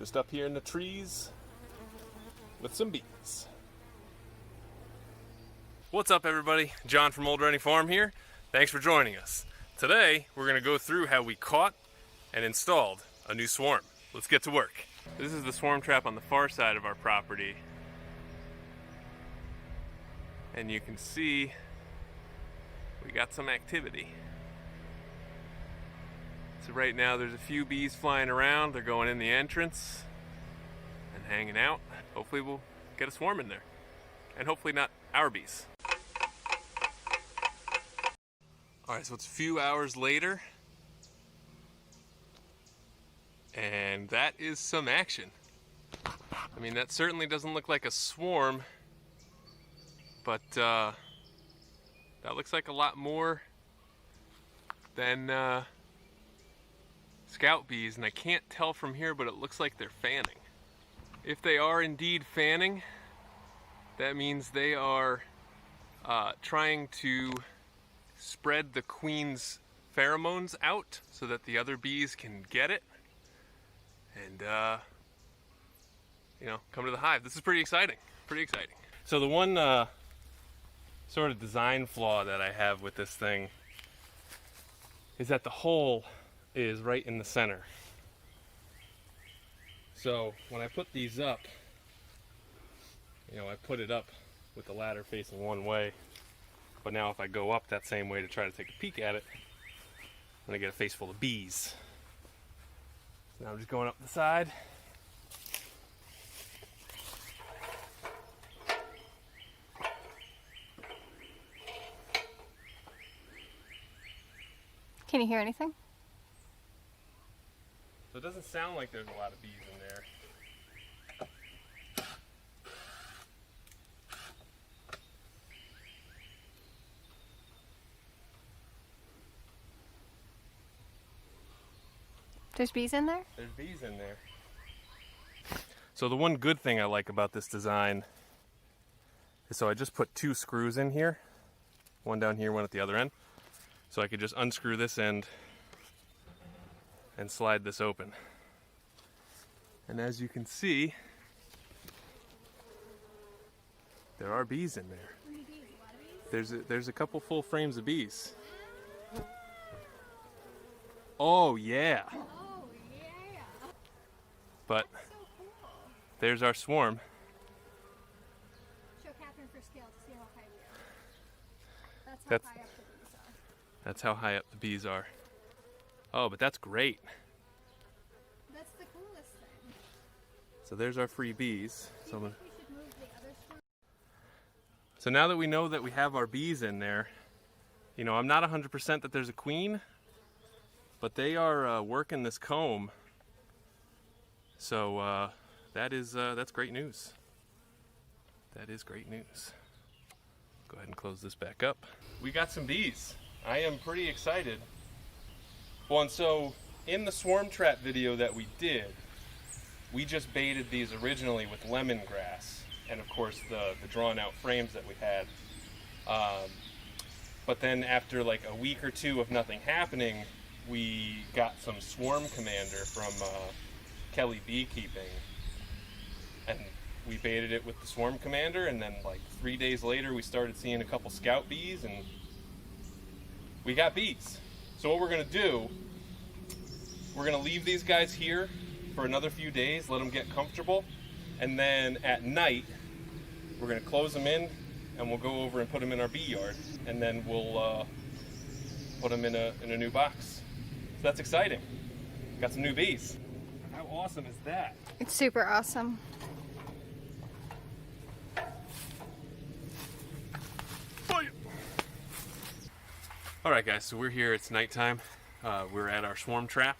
Just up here in the trees with some bees. What's up, everybody? John from Old Running Farm here. Thanks for joining us. Today we're going to go through how we caught and installed a new swarm. Let's get to work. This is the swarm trap on the far side of our property. And you can see we got some activity. So right now there's a few bees flying around. They're going in the entrance and hanging out. Hopefully we'll get a swarm in there. And hopefully not our bees. Alright, so it's a few hours later. And that is some action. I mean, that certainly doesn't look like a swarm. But that looks like a lot more than scout bees, and I can't tell from here, but it looks like they're fanning. If they are indeed fanning, that means they are trying to spread the queen's pheromones out so that the other bees can get it and you know, come to the hive. This is pretty exciting. So the one sort of design flaw that I have with this thing is that the hole is right in the center. So when I put these up, you know, I put it up with the ladder facing one way, but now if I go up that same way to try to take a peek at it, I'm gonna get a face full of bees. So now I'm just going up the side. Can you hear anything? So it doesn't sound like there's a lot of bees in there. There's bees in there? There's bees in there. So the one good thing I like about this design is so I just put two screws in here. One down here, one at the other end. So I could just unscrew this end and slide this open. And as you can see, there are bees in there. There's a couple full frames of bees. Oh yeah. Oh yeah. But That's so cool. there's our swarm. Show Catherine for scale to see how high we are. That's High up the bees are. That's how high up the bees are. Oh, but that's great. That's the coolest thing. So there's our free bees. Do you think we should move the other swarm? So now that we know that we have our bees in there, you know, I'm not 100% that there's a queen, but they are working this comb. So that's great news. That is great news. Go ahead and close this back up. We got some bees. I am pretty excited. Well, and so in the swarm trap video that we did, we just baited these originally with lemongrass and of course the drawn out frames that we had. But then after like a week or two of nothing happening, we got some Swarm Commander from Kelly Beekeeping, and we baited it with the Swarm Commander, and then like 3 days later we started seeing a couple scout bees and we got bees. So what we're gonna do, we're gonna leave these guys here for another few days, let them get comfortable, and then at night we're gonna close them in and we'll go over and put them in our bee yard, and then we'll put them in a new box. So that's exciting. Got some new bees. How awesome is that? It's super awesome. Alright guys, so we're here, it's nighttime. We're at our swarm trap.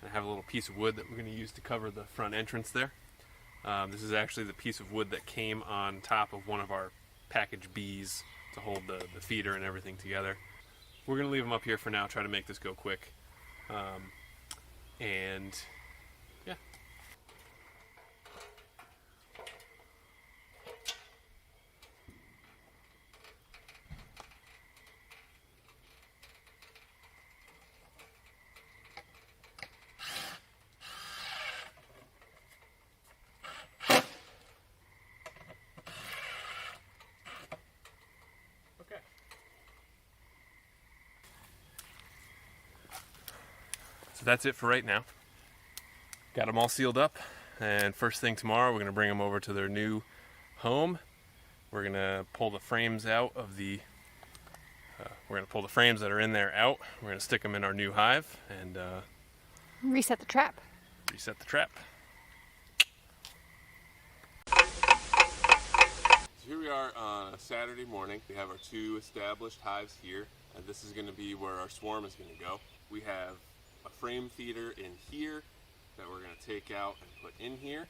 I have a little piece of wood that we're going to use to cover the front entrance there. This is actually the piece of wood that came on top of one of our package bees to hold the feeder and everything together. We're going to leave them up here for now, try to make this go quick. And yeah. So that's it for right now. Got them all sealed up, and first thing tomorrow we're going to bring them over to their new home. We're going to pull the frames out of the we're going to pull the frames that are in there out. We're going to stick them in our new hive and Reset the trap. reset the trap. So here we are on a Saturday morning. We have our 2 established hives here, and this is going to be where our swarm is going to go. We have a frame feeder in here that we're going to take out and put in here,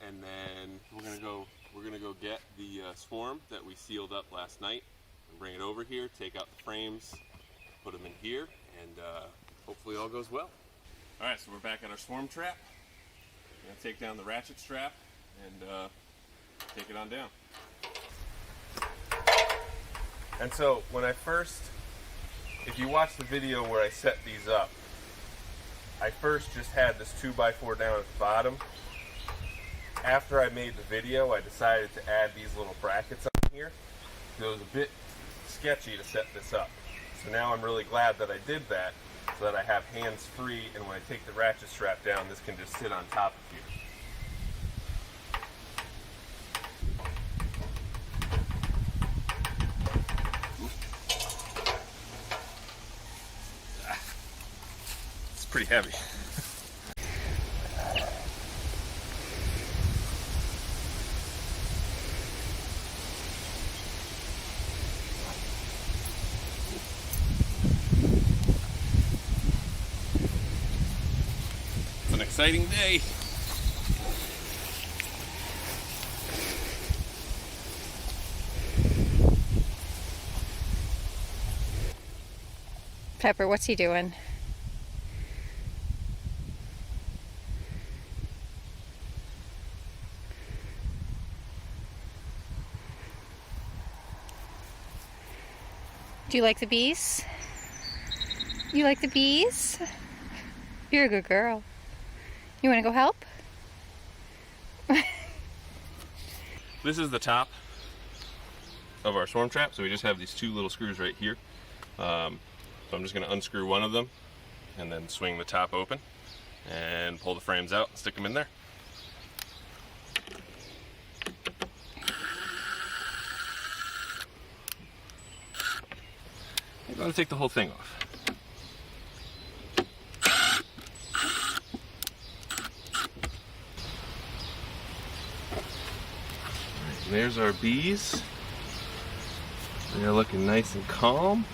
and then we're going to go get the swarm that we sealed up last night and bring it over here, take out the frames, put them in here, and hopefully all goes well. All right, so we're back at our swarm trap. We're going to take down the ratchet strap and take it on down. And so when I first, if you watch the video where I set these up, I first just had this 2x4 down at the bottom. After I made the video, I decided to add these little brackets on here. It was a bit sketchy to set this up. So now I'm really glad that I did that, so that I have hands free, and when I take the ratchet strap down, this can just sit on top of here. It's pretty heavy. It's an exciting day. Pepper, what's he doing? Do you like the bees? You like the bees? You're a good girl. You want to go help? This is the top of our swarm trap, so we just have these 2 little screws right here. So I'm just going to unscrew one of them and then swing the top open and pull the frames out and stick them in there. I'm going to take the whole thing off. And there's our bees. They're looking nice and calm.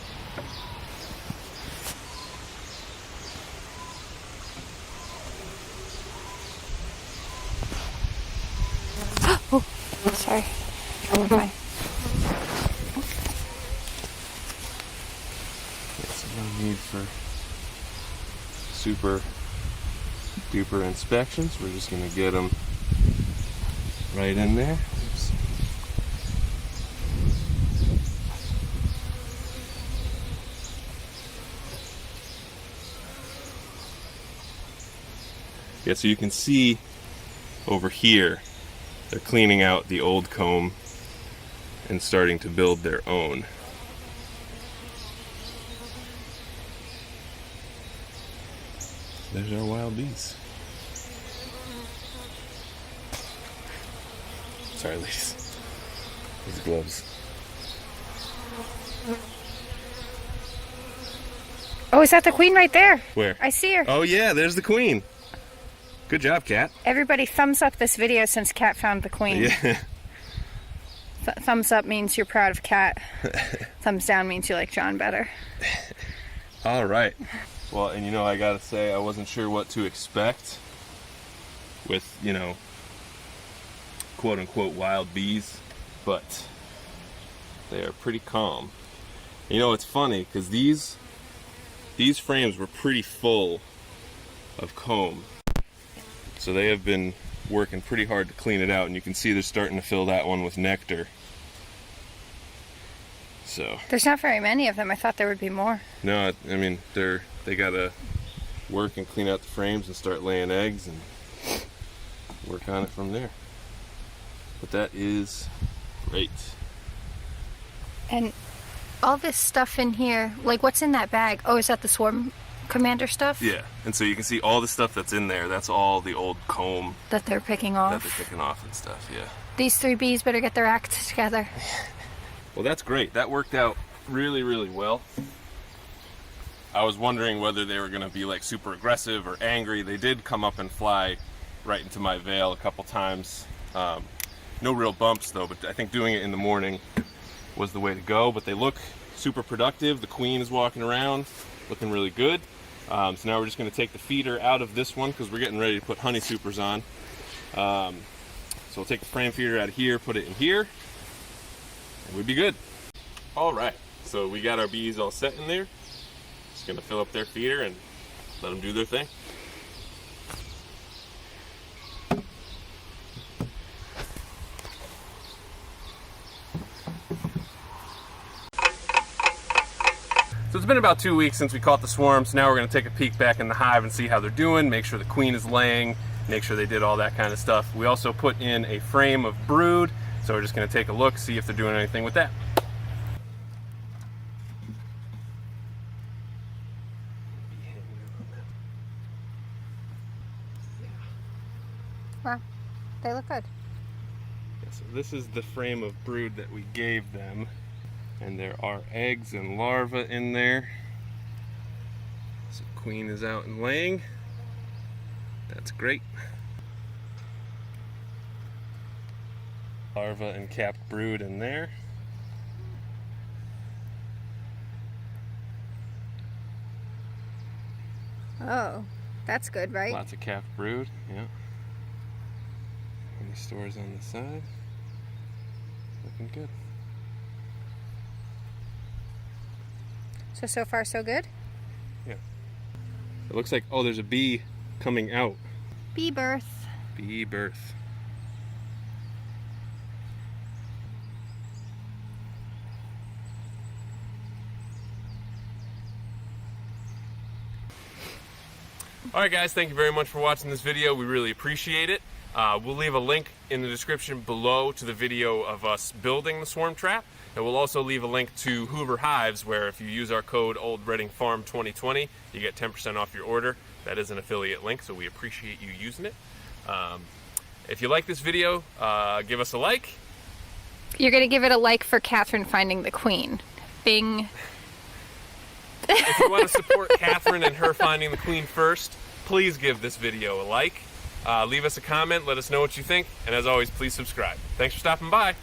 Oh, sorry. Oh, fine. That's no need for super duper inspections. We're just going to get them right in there. Oops. Yeah, so you can see over here, they're cleaning out the old comb and starting to build their own. There's our wild bees. Sorry, ladies. These gloves. Oh, is that the queen right there? Where? I see her. Oh yeah, there's the queen. Good job, Kat. Everybody thumbs up this video since Kat found the queen. Yeah. Thumbs up means you're proud of Kat. Thumbs down means you like John better. All right. Well, and you know, I gotta say, I wasn't sure what to expect with, you know, quote unquote wild bees, but they are pretty calm. You know, it's funny because these frames were pretty full of comb, so they have been working pretty hard to clean it out, and you can see they're starting to fill that one with nectar. So there's not very many of them. I thought there would be more. no, I mean they gotta work and clean out the frames and start laying eggs and work on it from there. But that is great. And all this stuff in here, like what's in that bag? Oh, is that the swarm commander stuff? Yeah, and so you can see all the stuff that's in there. That's all the old comb That they're picking off? that they're picking off and stuff, yeah. These 3 bees better get their act together. Well, that's great. That worked out really, really well. I was wondering whether they were going to be like super aggressive or angry. They did come up and fly right into my veil a couple times. No real bumps though, but I think doing it in the morning was the way to go. But they look super productive. The queen is walking around looking really good. So now we're just going to take the feeder out of this one because we're getting ready to put honey supers on. So we'll take the frame feeder out of here, put it in here, and we'd be good. All right, so we got our bees all set in there. Just going to fill up their feeder and let them do their thing. So it's been about 2 weeks since we caught the swarms. Now we're going to take a peek back in the hive and see how they're doing, make sure the queen is laying, make sure they did all that kind of stuff. We also put in a frame of brood, so we're just going to take a look, see if they're doing anything with that. Wow, they look good. Yeah, so this is the frame of brood that we gave them. And there are eggs and larvae in there. So queen is out and laying. That's great. Larvae and capped brood in there. Oh, that's good, right? Lots of capped brood, yeah. Honey stores on the side. Looking good. So far so good? Yeah. It looks like, oh, there's a bee coming out. Bee birth. Bee birth. Alright guys, thank you very much for watching this video. We really appreciate it. We'll leave a link in the description below to the video of us building the swarm trap. And we'll also leave a link to Hoover Hives, where if you use our code OldReddingFarm2020, you get 10% off your order. That is an affiliate link, so we appreciate you using it. If you like this video, give us a like. You're going to give it a like for Catherine finding the queen. Bing. If you want to support Catherine and her finding the queen first, please give this video a like. Leave us a comment, let us know what you think, and as always, please subscribe. Thanks for stopping by.